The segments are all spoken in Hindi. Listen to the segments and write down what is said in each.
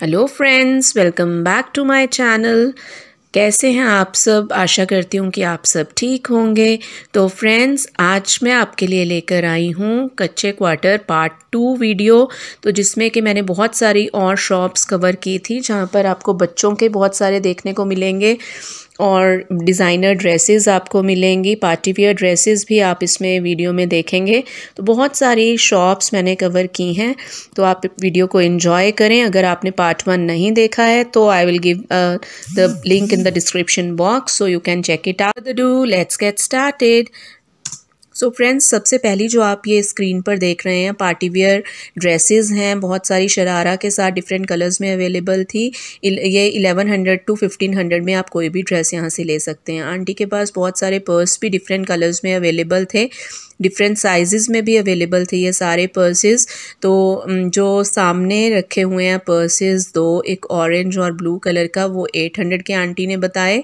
Hello friends, welcome back to my channel. कैसे हैं आप सब? आशा करती हूँ कि आप सब ठीक होंगे। तो फ्रेंड्स, आज मैं आपके लिए लेकर आई हूँ कच्चे क्वार्टर पार्ट 2 वीडियो। तो जिसमें कि मैंने बहुत सारी और शॉप्स कवर की थी जहाँ पर आपको बच्चों के बहुत सारे देखने को मिलेंगे और डिज़ाइनर ड्रेसेस आपको मिलेंगी, पार्टी वियर ड्रेसेस भी आप इसमें वीडियो में देखेंगे। तो बहुत सारी शॉप्स मैंने कवर की हैं, तो आप वीडियो को एंजॉय करें। अगर आपने पार्ट 1 नहीं देखा है तो I will give the link in the description box so you can check it out. Let's get started. So friends, सबसे पहली जो आप ये स्क्रीन पर देख रहे हैं पार्टी वियर ड्रेसेस हैं। बहुत सारी शरारा के साथ डिफरेंट कलर्स में अवेलेबल थी। ये 1100 टू 1500 में आप कोई भी ड्रेस यहाँ से ले सकते हैं। आंटी के पास बहुत सारे पर्स भी डिफरेंट कलर्स में अवेलेबल थे, डिफरेंट साइजेस में भी अवेलेबल थे ये सारे पर्सेस। तो जो सामने रखे हुए हैं पर्सेस दो, एक ऑरेंज और ब्लू कलर का, वो 800 के आंटी ने बताए।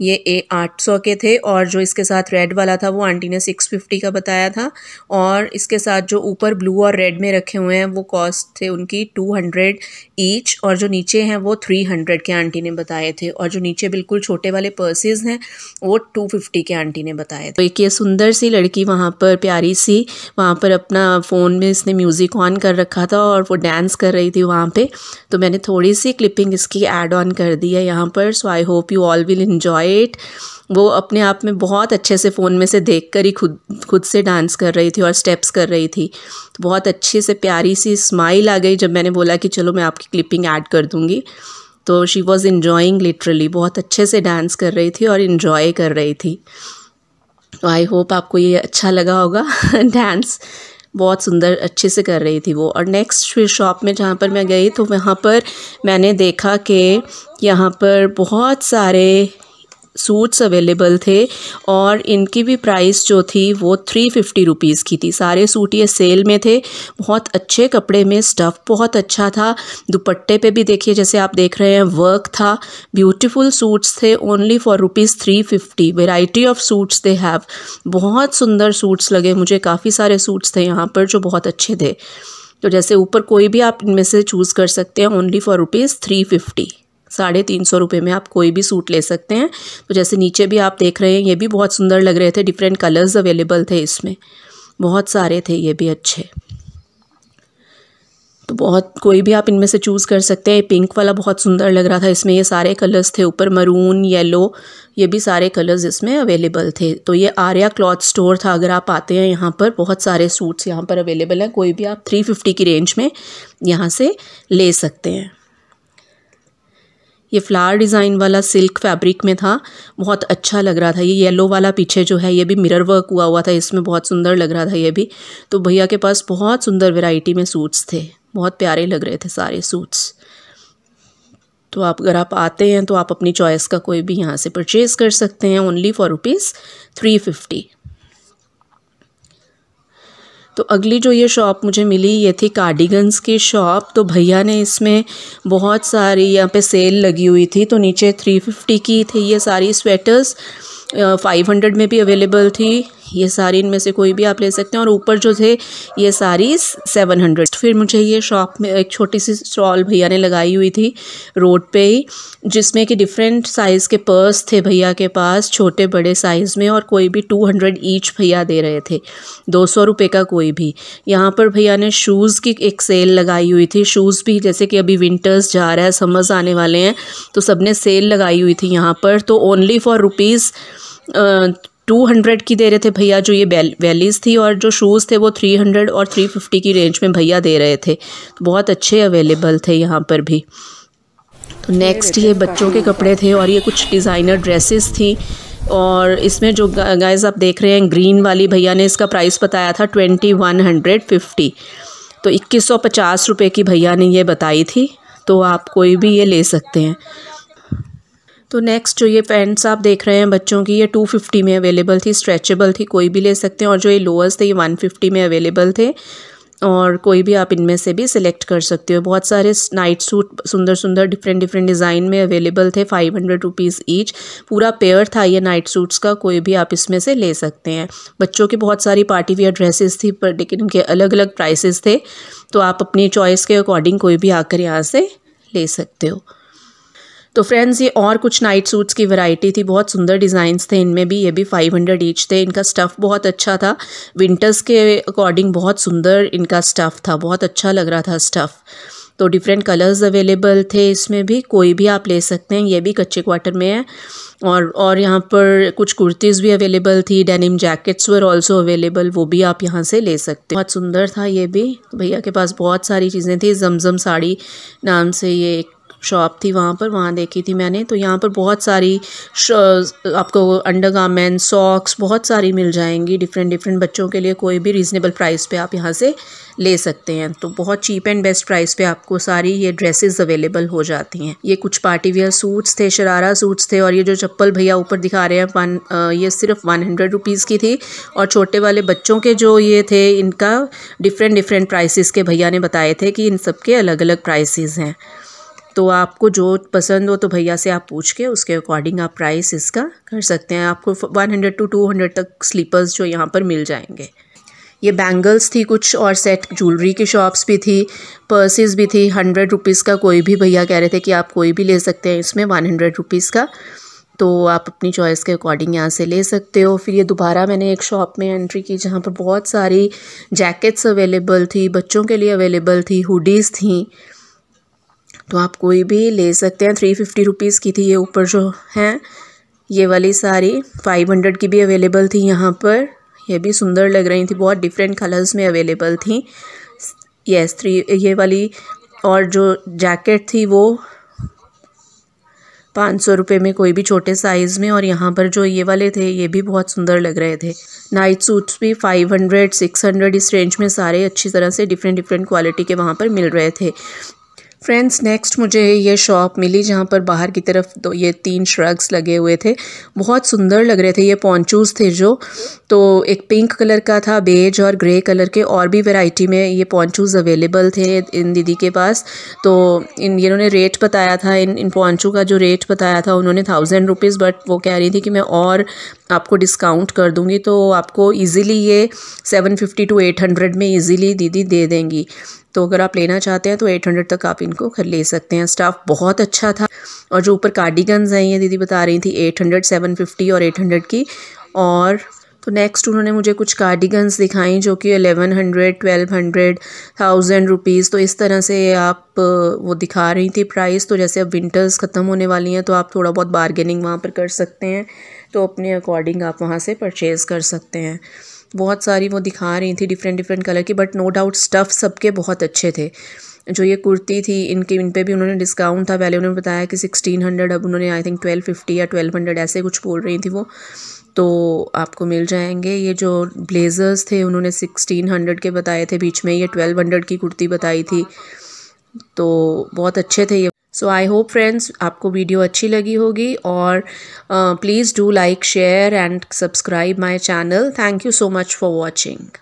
ये 800 के थे। और जो इसके साथ रेड वाला था वो आंटी ने 650 का बताया था। और इसके साथ जो ऊपर ब्लू और रेड में रखे हुए हैं वो कॉस्ट थे उनकी 200 ईच। और जो नीचे हैं वो 300 के आंटी ने बताए थे। और जो नीचे बिल्कुल छोटे वाले पर्सेस हैं वो 250 के आंटी ने बताए थे। तो एक ये सुंदर सी लड़की वहाँ पर, प्यारी सी, वहाँ पर अपना फ़ोन में इसने म्यूज़िक ऑन कर रखा था और वो डांस कर रही थी वहाँ पे। तो मैंने थोड़ी सी क्लिपिंग इसकी ऐड ऑन कर दी है यहाँ पर। So I hope you all will enjoy it. वो अपने आप में बहुत अच्छे से फ़ोन में से देखकर ही खुद से डांस कर रही थी और स्टेप्स कर रही थी। तो बहुत अच्छी से प्यारी सी स्माइल आ गई जब मैंने बोला कि चलो मैं आपकी क्लिपिंग ऐड कर दूँगी। तो शी वॉज़ इन्जॉइंग, लिटरली बहुत अच्छे से डांस कर रही थी और इन्जॉय कर रही थी। तो आई होप आपको ये अच्छा लगा होगा। डांस बहुत सुंदर अच्छे से कर रही थी वो। और नेक्स्ट फिर शॉप में जहाँ पर मैं गई तो वहाँ पर मैंने देखा कि यहाँ पर बहुत सारे सूट्स अवेलेबल थे और इनकी भी प्राइस जो थी वो 350 रुपीज़ की थी। सारे सूट ये सेल में थे। बहुत अच्छे कपड़े में, स्टफ़ बहुत अच्छा था। दुपट्टे पे भी देखिए, जैसे आप देख रहे हैं, वर्क था। ब्यूटीफुल सूट्स थे। Only for ₹350। Variety of suits they have. बहुत सुंदर सूट्स लगे मुझे। काफ़ी सारे सूट्स थे यहाँ पर जो बहुत अच्छे थे। तो जैसे ऊपर कोई भी आप इनमें से चूज़ कर सकते हैं। Only for ₹350। 350 रुपये में आप कोई भी सूट ले सकते हैं। तो जैसे नीचे भी आप देख रहे हैं, ये भी बहुत सुंदर लग रहे थे। डिफरेंट कलर्स अवेलेबल थे इसमें, बहुत सारे थे ये भी अच्छे। तो बहुत कोई भी आप इनमें से चूज़ कर सकते हैं। पिंक वाला बहुत सुंदर लग रहा था, इसमें ये सारे कलर्स थे। ऊपर मरून, येलो, ये भी सारे कलर्स इसमें अवेलेबल थे। तो ये आर्या क्लॉथ स्टोर था। अगर आप आते हैं यहाँ पर, बहुत सारे सूट्स यहाँ पर अवेलेबल हैं। कोई भी आप 350 की रेंज में यहाँ से ले सकते हैं। ये फ्लावर डिज़ाइन वाला सिल्क फैब्रिक में था, बहुत अच्छा लग रहा था। ये येलो वाला पीछे जो है ये भी मिरर वर्क हुआ था, इसमें बहुत सुंदर लग रहा था ये भी। तो भैया के पास बहुत सुंदर वैरायटी में सूट्स थे, बहुत प्यारे लग रहे थे सारे सूट्स। तो अगर आप आते हैं तो आप अपनी चॉइस का कोई भी यहाँ से परचेज़ कर सकते हैं। Only for ₹350। तो अगली जो ये शॉप मुझे मिली ये थी कार्डिगन्स की शॉप। तो भैया ने इसमें बहुत सारी यहाँ पे सेल लगी हुई थी। तो नीचे 350 की थी ये सारी स्वेटर्स, 500 में भी अवेलेबल थी। ये सारी इनमें से कोई भी आप ले सकते हैं। और ऊपर जो थे ये सारी 700। फिर मुझे ये शॉप में एक छोटी सी स्टॉल भैया ने लगाई हुई थी रोड पे ही, जिसमें कि डिफरेंट साइज़ के पर्स थे भैया के पास, छोटे बड़े साइज़ में। और कोई भी 200 ईच भैया दे रहे थे, 200 रुपये का कोई भी। यहाँ पर भैया ने शूज़ की एक सेल लगाई हुई थी। शूज़ भी, जैसे कि अभी विंटर्स जा रहा है, समर्स आने वाले हैं, तो सबने सेल लगाई हुई थी यहाँ पर। तो ओनली फॉर ₹200 की दे रहे थे भैया जो ये वैलीज़ थी। और जो शूज़ थे वो 300 और 350 की रेंज में भैया दे रहे थे। तो बहुत अच्छे अवेलेबल थे यहाँ पर भी। तो नेक्स्ट ये बच्चों के कपड़े थे और ये कुछ डिज़ाइनर ड्रेसेस थी। और इसमें जो गाइस आप देख रहे हैं, ग्रीन वाली भैया ने इसका प्राइस बताया था 2150। तो 2150 रुपये की भैया ने ये बताई थी। तो आप कोई भी ये ले सकते हैं। तो नेक्स्ट जो ये पैंट्स आप देख रहे हैं बच्चों की, ये 250 में अवेलेबल थी, स्ट्रेचेबल थी, कोई भी ले सकते हैं। और जो ये लोअर्स थे ये 150 में अवेलेबल थे। और कोई भी आप इनमें से भी सिलेक्ट कर सकते हो। बहुत सारे नाइट सूट सुंदर सुंदर डिफरेंट डिज़ाइन में अवेलेबल थे, 500 रुपीज़ ईच। पूरा पेयर था ये नाइट सूट्स का, कोई भी आप इसमें से ले सकते हैं। बच्चों की बहुत सारी पार्टी वियर ड्रेसेस थी, पर लेकिन उनके अलग अलग प्राइसेस थे। तो आप अपनी चॉइस के अकॉर्डिंग कोई भी आकर यहाँ से ले सकते हो। तो फ्रेंड्स ये और कुछ नाइट सूट्स की वैरायटी थी, बहुत सुंदर डिज़ाइंस थे इनमें भी। ये भी 500 ईच थे। इनका स्टफ़ बहुत अच्छा था, विंटर्स के अकॉर्डिंग बहुत सुंदर इनका स्टफ़ था, बहुत अच्छा लग रहा था स्टफ़। तो डिफरेंट कलर्स अवेलेबल थे इसमें भी, कोई भी आप ले सकते हैं। ये भी कच्चे क्वार्टर में है। और यहाँ पर कुछ कुर्तीज़ भी अवेलेबल थी, denim jackets were also available, वो भी आप यहाँ से ले सकते हैं। बहुत सुंदर था ये भी। तो भैया के पास बहुत सारी चीज़ें थी। जमजम साड़ी नाम से ये एक शॉप थी, वहाँ देखी थी मैंने। तो यहाँ पर बहुत सारी आपको अंडरगारमेंट, सॉक्स बहुत सारी मिल जाएंगी डिफरेंट बच्चों के लिए। कोई भी रीज़नेबल प्राइस पे आप यहाँ से ले सकते हैं। तो बहुत चीप एंड बेस्ट प्राइस पे आपको सारी ये ड्रेसेस अवेलेबल हो जाती हैं। ये कुछ पार्टी वेयर सूट्स थे, शरारा सूट्स थे। और ये जो चप्पल भैया ऊपर दिखा रहे हैं ये सिर्फ 100 रुपीज़ की थी। और छोटे वाले बच्चों के जो ये थे, इनका डिफरेंट प्राइसेस के भैया ने बताए थे कि इन सब के अलग अलग प्राइसेस हैं। तो आपको जो पसंद हो तो भैया से आप पूछ के उसके अकॉर्डिंग आप प्राइस इसका कर सकते हैं। आपको 100 to 200 तक स्लीपर्स जो यहाँ पर मिल जाएंगे। ये बैंगल्स थी कुछ, और सेट ज्वेलरी की शॉप्स भी थी, पर्सेस भी थी। 100 रुपीज़ का कोई भी भैया कह रहे थे कि आप कोई भी ले सकते हैं इसमें 100 रुपीज़ का। तो आप अपनी चॉइस के अकॉर्डिंग यहाँ से ले सकते हो। फिर ये दोबारा मैंने एक शॉप में एंट्री की जहाँ पर बहुत सारी जैकेट्स अवेलेबल थी, बच्चों के लिए अवेलेबल थी, हुडीज़ थी। तो आप कोई भी ले सकते हैं। 350 रुपीज़ की थी ये ऊपर जो हैं ये वाली साड़ी। 500 की भी अवेलेबल थी यहाँ पर। ये भी सुंदर लग रही थी, बहुत डिफरेंट कलर्स में अवेलेबल थी। यस, ये वाली और जो जैकेट थी वो 500 रुपये में, कोई भी छोटे साइज़ में। और यहाँ पर जो ये वाले थे ये भी बहुत सुंदर लग रहे थे। नाइट सूट्स भी 500, 600 इस रेंज में सारे अच्छी तरह से डिफरेंट क्वालिटी के वहाँ पर मिल रहे थे। फ्रेंड्स नेक्स्ट मुझे ये शॉप मिली जहाँ पर बाहर की तरफ ये 3 श्रग्स लगे हुए थे, बहुत सुंदर लग रहे थे। ये पॉन्चूज़ थे जो, तो एक पिंक कलर का था, बेज और ग्रे कलर के, और भी वैरायटी में ये पॉन्चूज़ अवेलेबल थे इन दीदी के पास। तो इन्होंने रेट बताया था, इन पॉन्चू का जो रेट बताया था उन्होंने 1000 रुपीज़, बट वो कह रही थी कि मैं और आपको डिस्काउंट कर दूँगी तो आपको ईज़िली ये 750 to 800 में ईज़िली दीदी दे देंगी। तो अगर आप लेना चाहते हैं तो 800 तक आप इनको ले सकते हैं। स्टाफ बहुत अच्छा था। और जो ऊपर कार्डिगन्स हैं ये दीदी बता रही थी 800, 750 और 800 की। और तो नेक्स्ट उन्होंने मुझे कुछ कार्डिगन्स दिखाई जो कि 1100, 1200, 1000 रुपीज़। तो इस तरह से आप वो दिखा रही थी प्राइस। तो जैसे अब विंटर्स ख़त्म होने वाली हैं तो आप थोड़ा बहुत बार्गेनिंग वहाँ पर कर सकते हैं। तो अपने अकॉर्डिंग आप वहाँ से परचेज़ कर सकते हैं। बहुत सारी वो दिखा रही थी डिफरेंट कलर की, बट नो डाउट स्टफ़ सबके बहुत अच्छे थे। जो ये कुर्ती थी इन पे भी उन्होंने डिस्काउंट था। पहले उन्होंने बताया कि 1600, अब उन्होंने आई थिंक 1250 या 1200 ऐसे कुछ बोल रही थी वो। तो आपको मिल जाएंगे। ये जो ब्लेज़र्स थे उन्होंने 1600 के बताए थे बीच में, ये 1200 की कुर्ती बताई थी। तो बहुत अच्छे थे ये। सो आई होप फ्रेंड्स आपको वीडियो अच्छी लगी होगी। और please do like, share and subscribe my channel. Thank you so much for watching.